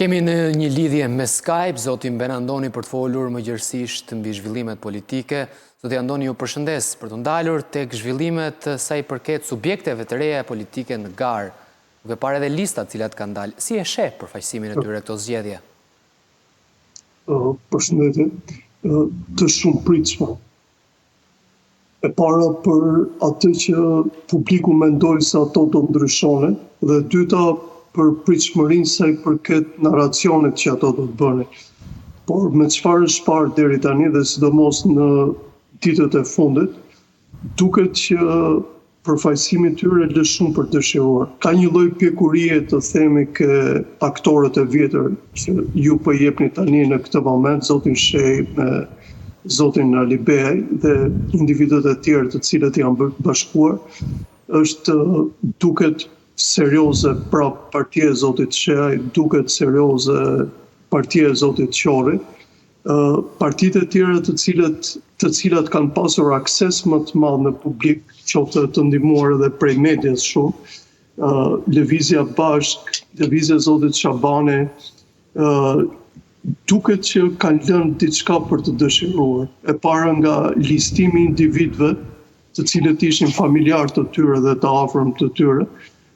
Kemi në një lidhje me Skype, zotin Ben Andoni për të folur më gjërësisht mbi zhvillimet politike. Zoti Andoni, ju përshëndes për të ndalur tek zhvillimet sa i përket subjekteve të reja politike në garë, duke parë edhe listat cilat kanë dalë. Si e sheh përfaqësimin e tyre këto zgjedhje? Përshëndetje, të shumë pritshme. E para për atë që publiku mendoj se ato do ndryshone, dhe dyta për pritshmërinë sa i përket narracionit që ato do të bëni. Por me çfarë është parë deri tani dhe sidomos në ditët e fundit, duket që përfaqësimi i tyre lë shumë për dëshiruar. Ka një lloj pjekurie të themi ke aktorët e vjetër që ju po jepni tani në këtë moment, zotin Shej me zotin Ali Bej dhe individët e tjerë të cilët janë bashkuar, është duket serioze pra partia e zotit Shej, duket serioze partia e zotit Qori. Partitë e tjera të cilat kanë pasur akses më të madh në publik, qoftë të ndihmuar edhe prej medias shumë, Lëvizja Bashk, Lëvizja e zotit Shabani, duket që kanë lënë diçka për të dëshiruar. E para nga listimi i individëve, të cilët ishin familjar të tyre dhe të afërm të tyre,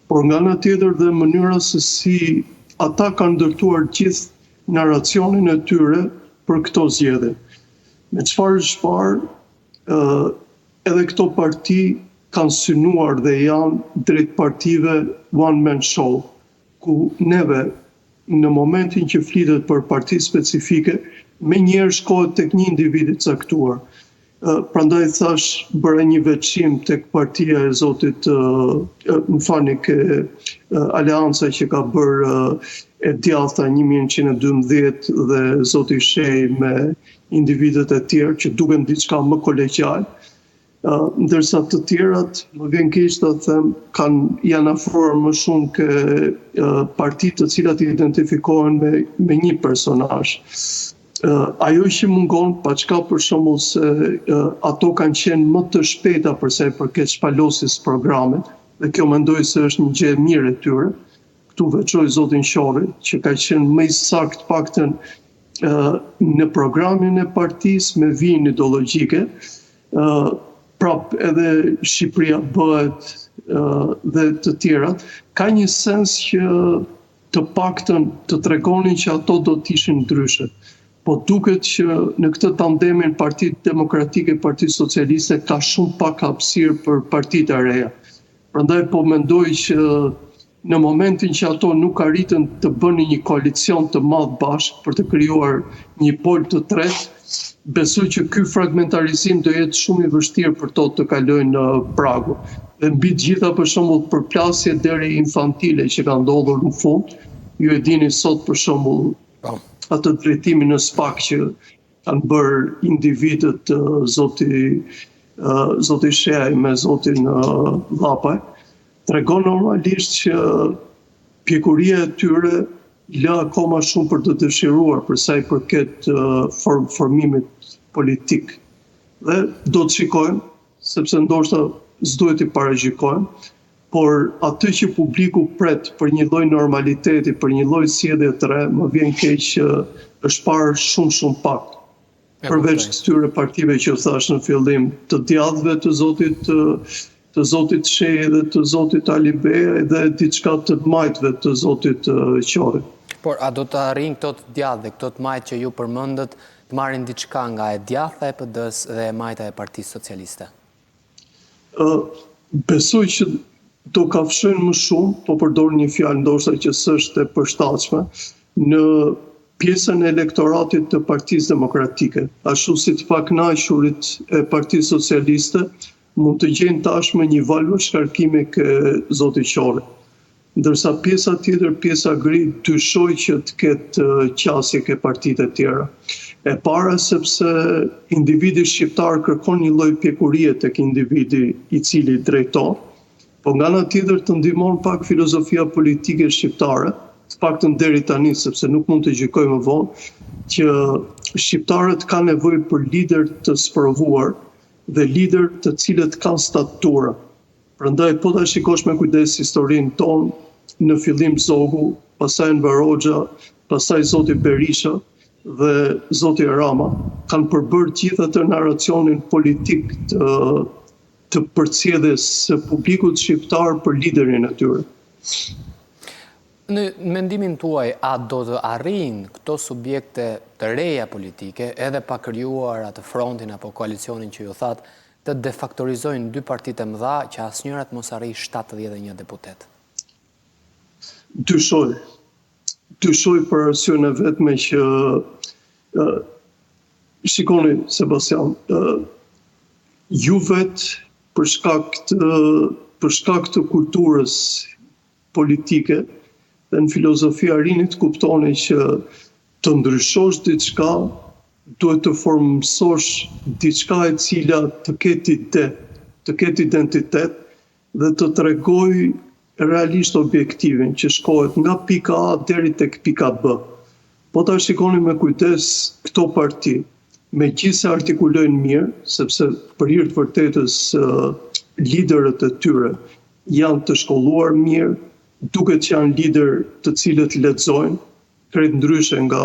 por nga ana tjetër dhe mënyra se si ata kanë ndërtuar gjithë narracionin e tyre për këto zgjedhje. Me çfarë është parë, edhe këto parti kanë synuar dhe janë drejt partive one man show, ku neve në momentin që flitet për parti specifike, menjëherë shkohet tek një individ i caktuar. Prandaj thash bëra një veçim tek partia e zotit, më falni, aleanca që ka bërë e djathta 1912 dhe zoti Shej me individët e tjerë që duken diçka më kolegjal, ndërsa të tjerat, më vjen keq të them, janë afruar më shumë ke partitë të cilat identifikohen me një personazh. Ajo që mungon, paçka për shembull se ato kanë qenë më të shpejta për sa i përket shpalosjes programit, dhe kjo mendoj se është një gjë e mirë e tyre. Këtu veçoj zotin Qori, që ka qenë më i saktë paktën në programin e partisë me vijën ideologjike. Prap edhe Shqipëria bëhet dhe të tjerat, ka një sens që të paktën të tregonin që ato do të ishin ndryshe. Po duket që në këtë tandemin Partitë Demokratike e Partisë Socialiste ka shumë pak hapësirë për partitë e reja. Prandaj po mendoj që në momentin që ato nuk arritën të bënin një koalicion të madh bashkë për të krijuar një pol të tretë, besoj që ky fragmentarizim do jetë shumë i vështirë për to të kalojnë pragu. Dhe mbi të gjitha për shembull përplasje deri infantile që ka ndodhur në fund, ju e dini sot për shembull atë drejtimin në SPAK që kanë bërë individët zoti Shej me zotin Llapaj, tregon normalisht që pjekuria e tyre lë akoma shumë për të dëshiruar për sa i përket formimit politik. Dhe do të shikojmë, sepse ndoshta s'duhet i paragjykojmë, por atë që publiku pret për një lloj normaliteti, për një lloj sjellje të re, më vjen keq që është parë shumë pak. Përveç këtyre partive që thash në fillim, të djallëve të zotit Shej dhe të zotit Ali Bej dhe diçka të majtëve të zotit Qori. Por a do të arrijnë këto të djallë dhe këto të majtë që ju përmendët të marrin diçka nga e djathta e PD-s dhe e majta e Partisë Socialiste? Besoj që do kafshojnë më shumë, po përdor një fjalë ndoshta që s'është e përshtatshme, në pjesën e elektoratit të Partisë Demokratike. Ashtu si të pakënaqësurit e Partisë Socialiste mund të gjejnë tashmë një valë shkarkimi ke zoti Qori. Ndërsa pjesa tjetër, pjesa gri, dyshoj që të ketë qasje ke partitë e tjera. E para sepse individi shqiptar kërkon një lloj pjekurie tek individi i cili drejton, po nga ana tjetër të ndihmon pak filozofia politike shqiptare, të paktën deri tani, sepse nuk mund të gjykojmë më vonë, që shqiptarët kanë nevojë për lider të sprovuar dhe lider të cilët kanë statura. Prandaj po ta shikosh me kujdes historinë tonë, në fillim Zogu, pastaj Enver Hoxha, pastaj zoti Berisha dhe zoti Rama kanë përbërë gjithë atë narracionin politik të përcjelljes së publikut shqiptar për liderin e tyre. Në mendimin tuaj, a do të arrijnë këto subjekte të reja politike, edhe pa krijuar atë frontin apo koalicionin që ju thatë, të defaktorizojnë dy partitë e mëdha që asnjëra të mos arrijë 71 deputet? Dyshoj për arsyen e vetme që shikoni Sebastian, ju vetë për shkak të kulturës politike dhe në filozofia rinit kuptoni që të ndryshosh diçka duhet të formësosh diçka e cila të ketë identitet dhe të tregoj realisht objektivin që shkohet nga pika A deri tek pika B. Po ta shikoni me kujdes këto parti, megjithëse artikulojnë mirë, sepse për hir të vërtetës liderët e tyre janë të shkolluar mirë, duket që janë lider të cilët lexojnë, krejt ndryshe nga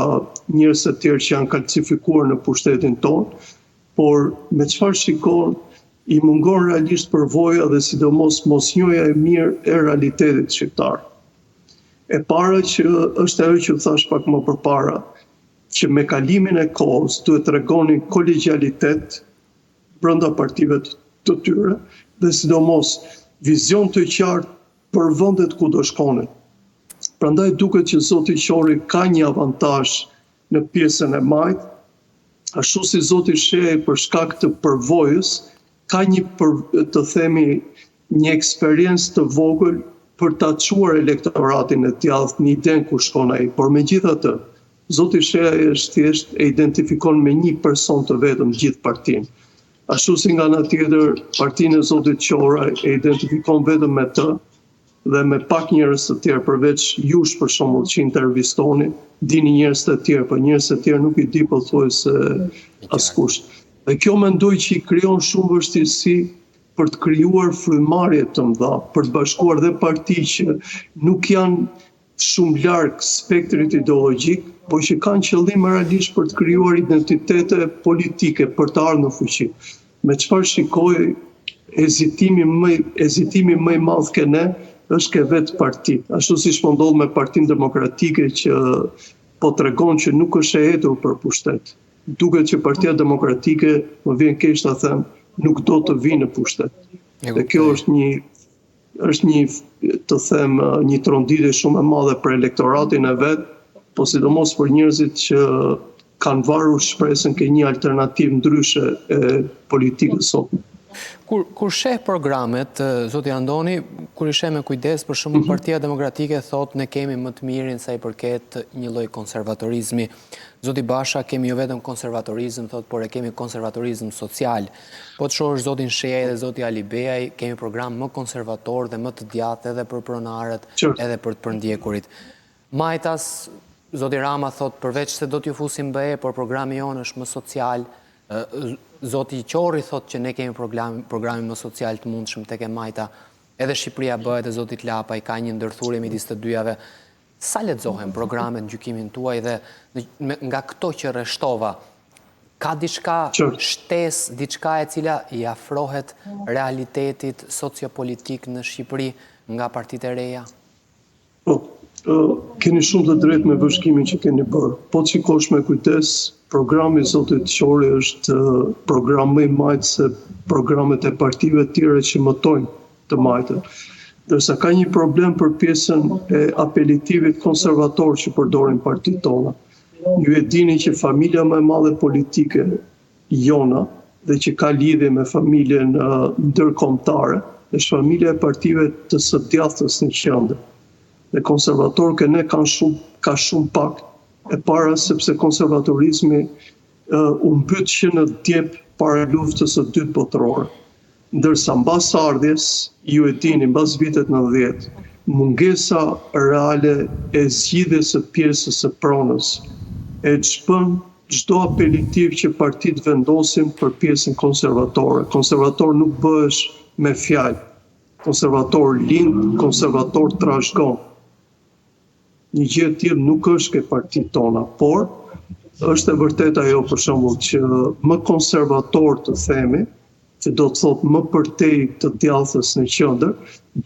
njerëz të tjerë që janë kalcifikuar në pushtetin tonë, por me çfarë shikon i mungon realisht përvoja dhe sidomos mosnjohja e mirë e realitetit shqiptar. E para që është ajo që thash pak më përpara, që me kalimin e kohës duhet tregoni kolegjialitet brenda partive të tyre dhe sidomos vizion të qartë për vendet ku do shkonin. Prandaj duket që zoti Qori ka një avantazh në pjesën e majt, ashtu si zoti Shehi për shkak të përvojës ka një eksperiencë të vogël për ta çuar elektoratin e djathtë në iden ku shkon ai, por megjithatë zoti Shehi është thjesht e identifikon me një person të vetëm gjithë partinë. Ashtu si nga ana tjetër partinë e zotit Qora e identifikon vetëm me të dhe me pak njerëz të tjerë përveç jush për shembull që intervistoni, dini njerëz të tjerë, por njerëz të tjerë nuk i di pothuajse askush. Dhe kjo mendoj që i krijon shumë vështirësi për të krijuar frymarrje të mëdha, për të bashkuar dhe parti që nuk janë shumë larg spektrit ideologjik, por që kanë qëllim realisht për të krijuar identitete politike për të ardhur në fuqi. Me çfarë shikoj hezitimi më i madh që ne është ke vetë parti. Ashtu si po ndodh me Partinë Demokratike që po tregon që nuk është e hetur për pushtet. Duket që Partia Demokratike, më vjen keq ta them, nuk do të vinë në pushtet. Dhe kjo është një tronditje shumë e madhe për elektoratin e vet, po sidomos për njerëzit që kanë varur shpresën ke një alternativë ndryshe e politikës sot. Kur sheh programet, zoti Andoni, kur i sheh me kujdes, për shembull Partia Demokratike thot ne kemi më të mirin sa i përket një lloj konservatorizmi. Zoti Basha kemi jo vetëm konservatorizëm, thot, por e kemi konservatorizëm social. Po të shohësh zotin Shehi dhe zoti Ali Beaj, kemi program më konservator dhe më të djathtë edhe për pronarët, edhe për të përndjekurit. Majtas, zoti Rama thot, përveç se do t'ju fusim BE, por programi jonë është më social. Zoti Qori thot që ne kemi programin më social të mundshëm tek e majta, edhe Shqipëria bëhet e zotit Lapaj ka një ndërthurje midis të dyjave. Sa lexohen programet në gjykimin tuaj dhe nga këto që rreshtova, ka diçka shtesë, diçka e cila i afrohet realitetit sociopolitik në Shqipëri nga partitë e reja? Keni shumë të drejtë me vëshkimin që keni bërë. Po të shikosh me kujdes, programi zotit Qori është program më i majtë se programet e partive tjere që mëtojnë të majtën. Dërsa ka një problem për pjesën e apelativit konservator që përdorin partitë tona. Ju e dini që familja më e madhe politike jona dhe që ka lidhje me familjen ndërkombëtare, është familja e partive të së djathtës në qendër. Dhe konservatorë që ne ka shumë pak, e para sepse konservatorizmi u mbyt që në djep para luftës së dytë botërore. Ndërsa mbas ardhjes, ju e dini, mbas vitet 90, mungesa reale e zgjidhjes së pjesës së pronës e çbën çdo apelativ që partitë vendosin për pjesën konservatore. Konservator nuk bëhesh me fjalë. Konservator lind, konservator trashëgon. një gjë e tillë nuk është ke partitë tona, por është e vërtet ajo për shembull që më konservator të themi, që do të thotë më përtej të djathtas në qendër,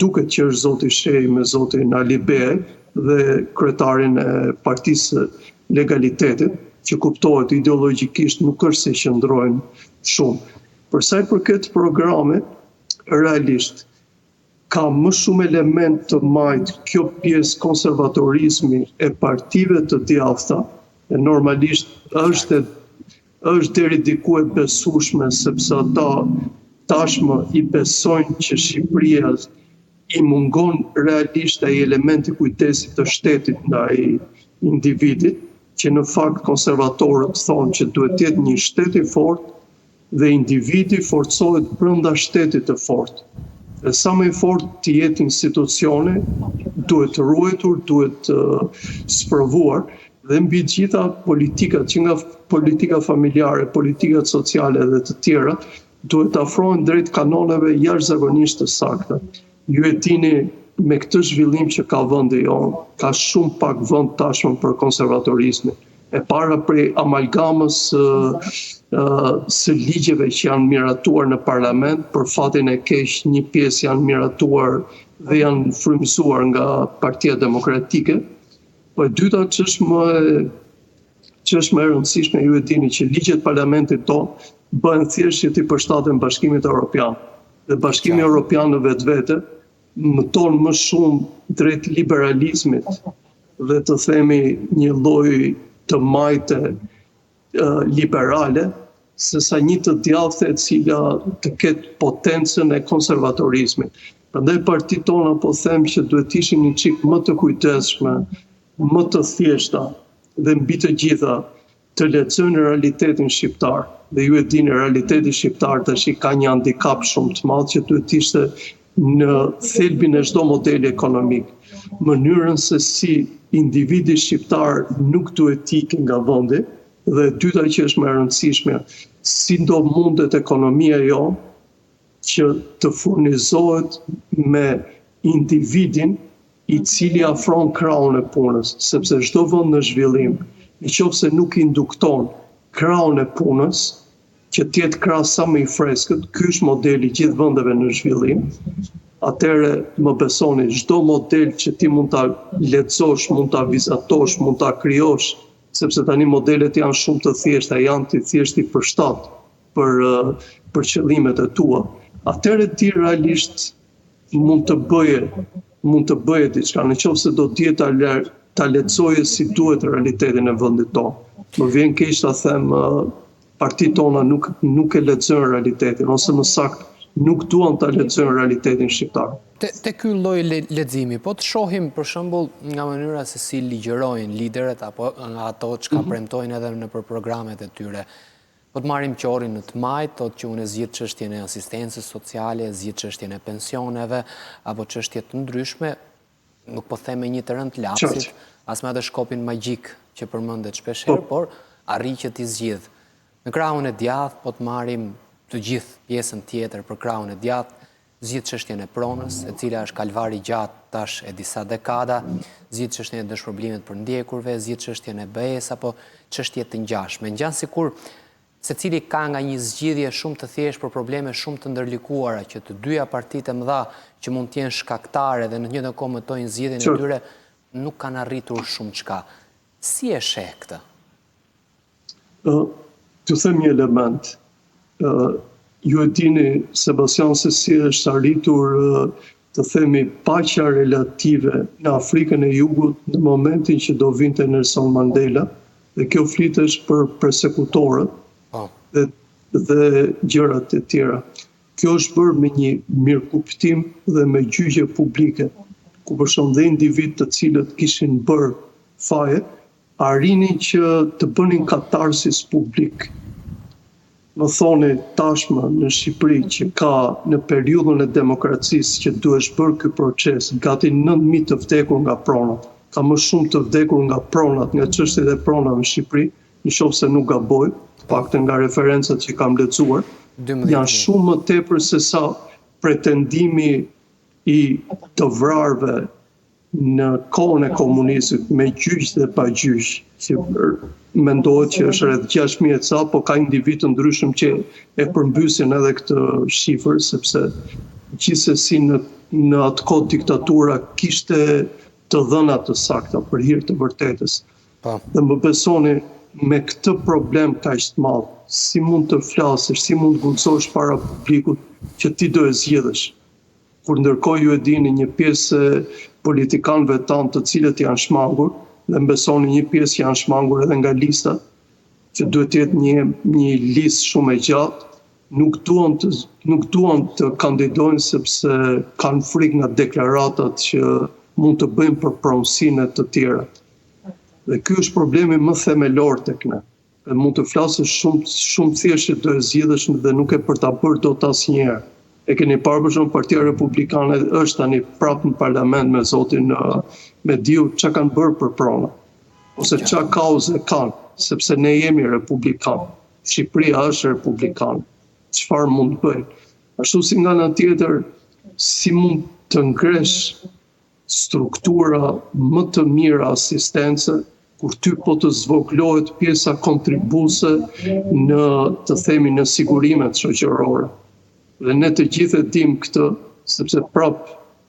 duket që është zoti Shehi me zotin Ali Bej dhe kryetarin e Partisë Legalitetit, që kuptohet ideologjikisht nuk është se qëndrojnë shumë. Për sa i përket programit, realisht ka më shumë element të majtë kjo pjesë konservatorizmi e partive të djathta, e normalisht është deri diku e besueshme, sepse ata tashmë i besojnë që Shqipëria i mungon realisht ai elementi kujdesit të shtetit ndaj individit, që në fakt konservatorët thonë që duhet të jetë një shtet i fortë dhe individi forcohet brenda shtetit të fortë. Dhe sa më i fortë të jetë institucione, duhet ruajtur, duhet sprovuar, dhe mbi gjitha politikat, që nga politika familjare, politikat sociale dhe të tjera, duhet të afrohen drejt kanoneve jashtëzakonisht të sakta. Ju e dini me këtë zhvillim që ka vendi jonë, ka shumë pak vend tashmë për konservatorizmin. E para prej amalgamës së ligjeve që janë miratuar në parlament, për fatin e keq një pjesë janë miratuar dhe janë frymëzuar nga Partia Demokratike. Po e dyta që është më e rëndësishme, ju e dini që ligjet parlamentit tonë bëhen thjesht që t'i përshtaten Bashkimit Evropian. Dhe Bashkimi Evropian në vetvete mëton më shumë drejt liberalizmit dhe të themi një lloj të majte liberale, sesa një të djathtë e cila të ketë potencën e konservatorizmit. Prandaj partitë tona po them që duhet ishin një çik më të kujdesshme, më të thjeshta dhe mbi të gjitha të lexojnë realitetin shqiptar. Dhe ju e dini, realiteti shqiptar tash ka një handicap shumë të madh që duhet ishte në thelbin e çdo modeli ekonomik. Mënyrën se si individi shqiptar nuk duhet ikë nga vendi, dhe dyta që është më e rëndësishme, si do mundet ekonomia jonë që të furnizohet me individin i cili afron krahun e punës, sepse çdo vend në zhvillim, nëse nuk indukton krahun e punës, që tjetë krah sa më i freskët, ky është modeli gjithë vendeve në zhvillim. Atëherë më besoni, çdo model që ti mund ta lexosh, mund ta vizatosh, mund ta krijosh, sepse tani modelet janë shumë të thjeshta, janë të thjesht i përshtat për qëllimet e tua. Atëherë ti realisht mund të bëje diçka, nëse do të jetë ta lexoje si duhet realitetin e vendit tonë. Më vjen keq ta them partitë tona nuk e lexojnë realitetin, ose më saktë nuk duan ta lexojnë realitetin shqiptar. Te ky lloj leximi, po të shohim për shembull nga mënyra se si ligjërojnë liderët apo nga ato çka premtojnë edhe në programet e tyre. Po të marrim Qorin në të majtë, thotë që unë zgjidh çështjen e asistencës sociale, zgjidh çështjen e pensioneve apo çështje të ndryshme, nuk po them me një të rënd lapsit, as me atë shkopin magjik që përmendet shpeshherë, por arri që t'i zgjidh. Në krahun e djathtë, po të marrim të gjithë pjesën tjetër për krahun e djathtë, zgjidh çështjen e pronës, e cila është kalvari gjatë tash e disa dekada, zgjidh çështjen e dëshpërblimit për ndjekurve, zgjidh çështjen e BE-s apo çështje të ngjashme. Ngjan sikur secili ka nga një zgjidhje shumë të thjeshtë për probleme shumë të ndërlikuara, që të dyja partitë e mëdha që mund të jenë shkaktare dhe në të njëjtën kohë mëtojnë zgjidhjen e tyre, nuk kanë arritur shumë çka. Si e sheh këtë? Të them një element. Ju e dini, Sebastian, se si është arritur të themi paqja relative në Afrikën e Jugut në momentin që do vinte Nelson Mandela, dhe kjo flitesh për persekutorët dhe gjërat e tjera. Kjo është bërë me një mirëkuptim dhe me gjyqje publike, ku për shembull dhe individ të cilët kishin bërë faje, arrinin që të bënin katarsis publik. Më thoni tashmë në Shqipëri që ka në periudhën e demokracisë që duhet bërë ky proces, gati 9.000 të vdekur nga pronat. Ka më shumë të vdekur nga pronat, nga çështjet e pronave në Shqipëri, nëse nuk gaboj, paktën nga referencat që kam lexuar, janë shumë më tepër se sa pretendimi i të vrarëve në kohën e komunizmit me gjyq dhe pa gjyq, që mendohet që është rreth 6.000 ca, po ka individ të ndryshëm që e përmbysin edhe këtë shifër, sepse gjithsesi në atë kohë diktatura kishte të dhëna të sakta për hir të vërtetës. Dhe më besoni, me këtë problem kaq të madh, si mund të flasësh, si mund të guxosh para publikut që ti do e zgjidhësh? Kur ndërkohë ju e dini një pjesë politikanëve tanë të cilët janë shmangur, dhe më besoni një pjesë janë shmangur edhe nga lista, që duhet të jetë një listë shumë e gjatë, nuk duan të kandidojnë sepse kanë frikë nga deklaratat që mund të bëjmë për pronësinë të tjera. Dhe ky është problemi më themelor tek ne. Dhe mund të flasësh shumë thjesht që do e zgjidhësh dhe nuk e për ta bërë dot asnjëherë. E keni parë për shembull Partia Republikane është tani prapë në parlament me zotin Mediu, çka kanë bërë për prona, ose çka kauze kanë, sepse ne jemi republikanë. Shqipëria është republikane. Çfarë mund të bëjnë? Ashtu si nga ana tjetër, si mund të ngresh struktura më të mira asistence, kur ty po të zvoglohet pjesa kontribuese në sigurimet shoqërore. Dhe ne të gjithë e dim këtë, sepse prap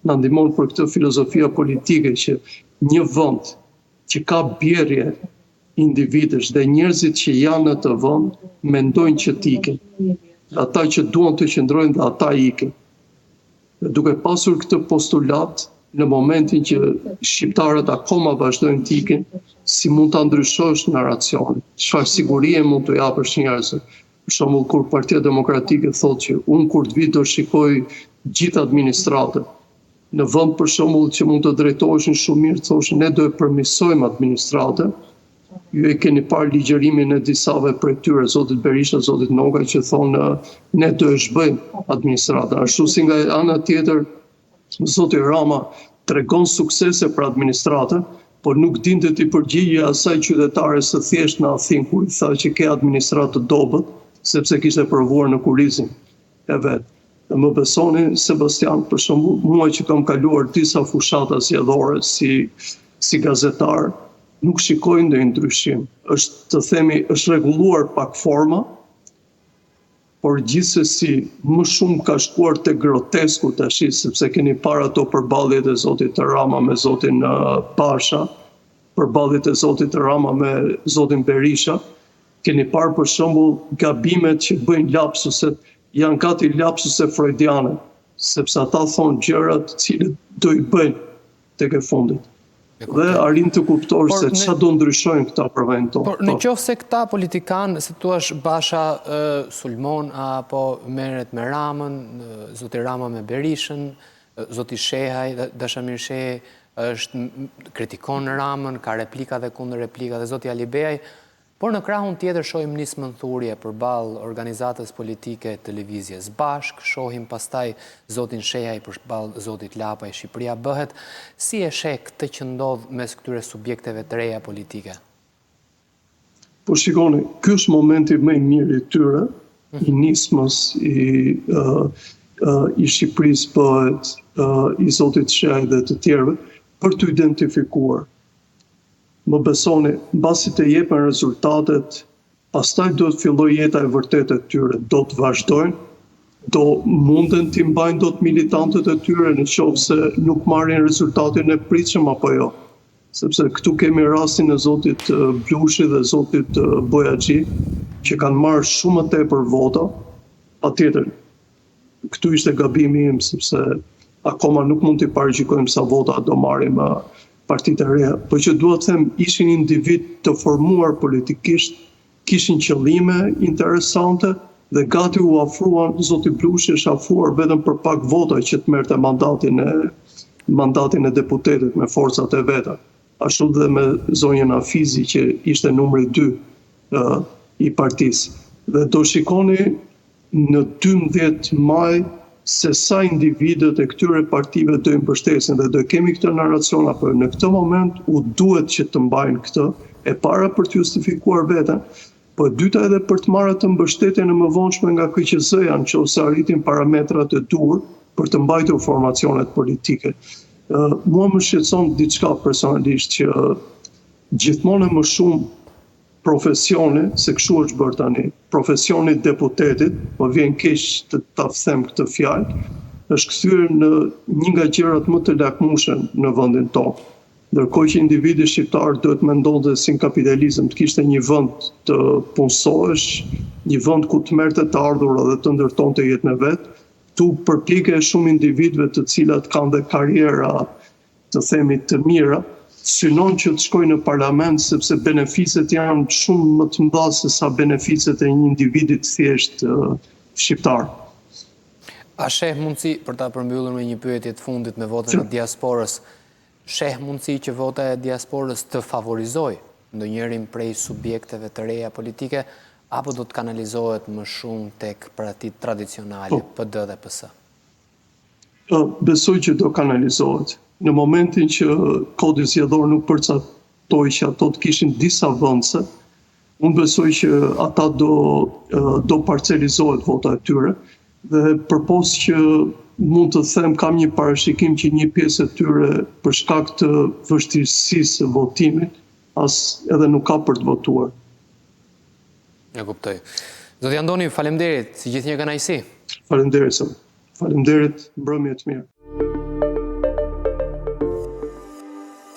na ndihmon për këtë filozofia politike që një vend që ka bjerje individesh dhe njerëzit që janë në të vend mendojnë që t'iken. Ata që duan të qëndrojnë dhe ata iken. Dhe duke pasur këtë postulat, në momentin që shqiptarët akoma vazhdojnë t'iken, si mund ta ndryshosh narracionin? Çfarë sigurie mund të japësh njerëzve? Për shembull, kur Partia Demokratike thotë që unë kur të vi do shikoj gjithë administratën, në vend për shembull që mund të drejtoheshin shumë mirë, thoshë ne do e përmirësojmë administratën. Ju e keni parë ligjërimin e disave prej tyre, zotit Berisha, zotit Noga, që thonë ne do e zhbëjmë administratën. Ashtu si nga ana tjetër, zoti Rama tregon suksese për administratën, por nuk dinte t'i përgjigje asaj qytetare së thjesht në Athinë, kur i tha që ke administratë të dobët, sepse kishte provuar në kurizin e vet. Dhe më besoni, Sebastian, për shembull, mua që kam kaluar disa fushata zgjedhore si gazetar, nuk shikoj ndonjë ndryshim. Është rregulluar pak forma, por gjithsesi më shumë ka shkuar te grotesku tash, sepse keni parë ato përballjet e zotit Rama me zotin Pasha, përballjet e zotit Rama me zotin Berisha. Keni parë për shembull gabimet që bëjnë lapsuset, janë gati lapsuse freudiane, sepse ata thonë gjëra të cilët do i bëjnë tek e fundit. Dhe arrin të kuptosh se ç'a do ndryshojnë këta për vendin tonë. Por në qoftë se këta politikanë, si thua Basha sulmon apo merret me Ramën, zoti Rama me Berishën, zoti Shehaj, Dashamir Shehaj është kritikon Ramën, ka replika dhe kundër replika dhe zoti Ali Beaj. Por në krahun tjetër shohim një smundthurje përballë organizatës politike televizjes bashk, shohim pastaj zotin Shehaj përballë zotit Lapaj. Shqipëria bëhet si e sheh këtë që ndodh mes këtyre subjekteve të reja politike? Po shikoni, ky është momenti më i mirë i tyre, i nismës i Shqipërisë bëhet i zotit Shehaj dhe të tjerëve për të identifikuar. Më besoni, mbasi të jepen rezultatet, pastaj do të filloj jeta e vërtetë e tyre, do të vazhdojnë, do munden t'i mbajnë dot militantët e tyre në qoftë se nuk marrin rezultatin e pritshëm apo jo. Sepse këtu kemi rastin e zotit Blushi dhe zotit Bojaxhi, që kanë marrë shumë më tepër vota. Patjetër, këtu ishte gabimi im, sepse akoma nuk mund t'i paraqitojmë sa vota do marrim partitë e reja, por që dua të them ishin individ të formuar politikisht, kishin qëllime interesante dhe gati u afruan, zoti Blushi është afruar vetëm për pak vota që të merrte mandatin e deputetit me forcat e veta. Ashtu dhe me zonjën Afizi që ishte numri 2 i partisë. Dhe do shikoni në 12 maj se sa individët e këtyre partive do i mbështesin dhe do kemi këtë narracion, apo në këtë moment u duhet që të mbajnë këtë, e para për të justifikuar veten, po e dyta edhe për të marrë të mbështetjen e mëvonshme nga KQZ-ja nëse arritin parametrat e duhur për të mbajtur formacionet politike. Mua më shqetëson diçka personalisht që gjithmonë më shumë profesioni, se kështu është bërë tani, profesioni deputetit, më vjen keq të ta them këtë fjalë, është kthyer në një nga gjërat më të lakmueshme në vendin tonë. Ndërkohë që individi shqiptar duhet mendonte si në kapitalizëm të kishte një vend të punësohesh, një vend ku të merrte të ardhurat dhe të ndërtonte jetën e vet, tu përpjekje shumë individëve të cilat kanë dhe karriera, të themi, të mira, synon që të shkojnë në parlament sepse beneficet janë shumë më të mëdha se sa beneficet e një individi thjesht shqiptar. A sheh mundësi, për ta përmbyllur me një pyetje të fundit me votën e diasporës, sheh mundësi që vota e diasporës të favorizojë ndonjërin prej subjekteve të reja politike, apo do të kanalizohet më shumë tek partitë tradicionale, PD dhe PS? Besoj që do kanalizohet. Në momentin që kodi zgjedhor nuk përcaktoi që ato të kishin disa vendse, unë besoj që ata do parcelizohet vota e tyre dhe përpos që mund të them kam një parashikim që një pjesë e tyre për shkak të vështirësisë së votimit as edhe nuk ka për të votuar. E kuptoj. Zoti Andoni, faleminderit, si gjithnjë kënaqësi. Faleminderit. Faleminderit, mbrëmje të mirë.